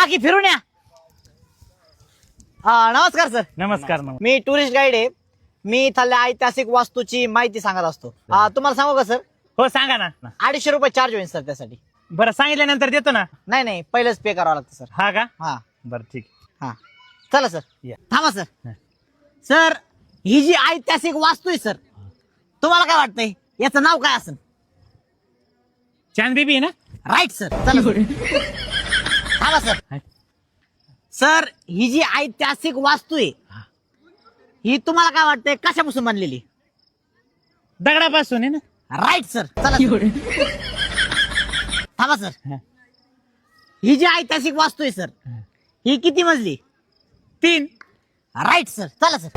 बाकी फिरून या. नमस्कार सर. नमस्कार. मी टुरिस्ट गाईड आहे. मी इथल्या ऐतिहासिक वास्तूची माहिती सांगत असतो. तुम्हाला सांगू का सर? हो सांगा ना. 250 रुपये चार्ज होईल सर त्यासाठी. बरं सांगितल्यानंतर देतो ना. नाही पहिलेच पे करावं लागतं सर. हा का? हा बरं ठीक. हा चला सर. या. थांबा सर. सर ही जी ऐतिहासिक वास्तू आहे सर, तुम्हाला काय वाटतंय याचं नाव काय असेल? चांद बीबी ना. Right sir. चला सर. थांबा सर. सर ही जी ऐतिहासिक वास्तू आहे ही तुम्हाला काय वाटतंय कशापासून बनलेली? दगडापासून आहे ना. Right sir. चला सर. थांबा सर. ही जी ऐतिहासिक वास्तू आहे सर ही किती मजली? 3. Right sir. चला सर.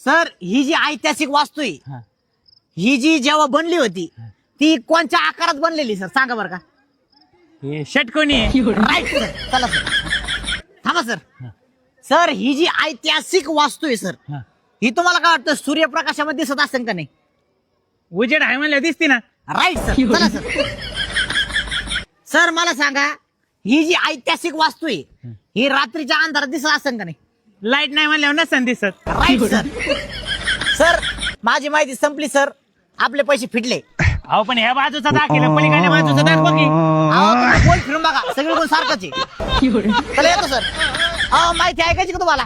सर ही जी ऐतिहासिक वास्तू आहे ही जी जेव्हा बनली होती ती कोणत्या आकारात बनलेली सर सांगा बरं का? हे षटकोनी आहे. Right sir. चला सर. थांबा सर. सर ही जी ऐतिहासिक वास्तू आहे सर ही तुम्हाला काय वाटतं सूर्यप्रकाशामध्ये दिसत असेल का नाही? उजेड आहे म्हणलं दिसते ना. Right sir. चला सर. सर मला सांगा ही जी ऐतिहासिक वास्तू आहे ही रात्रीच्या अंधारात दिसत असेल का नाही? लाईट नाही म्हणल्यावर नसन दिसत. Right sir. सर माझी माहिती संपली सर. आपले पैसे फिटले. अहो पण ह्या बाजूचा दाखिला पलीकडल्या बाजूचा दाखवा की. अहो तुम्ही गोल फिरून बघा सगळे कोण सारखंच आहे. चला येतो सर. माहिती ऐकायची का तुम्हाला?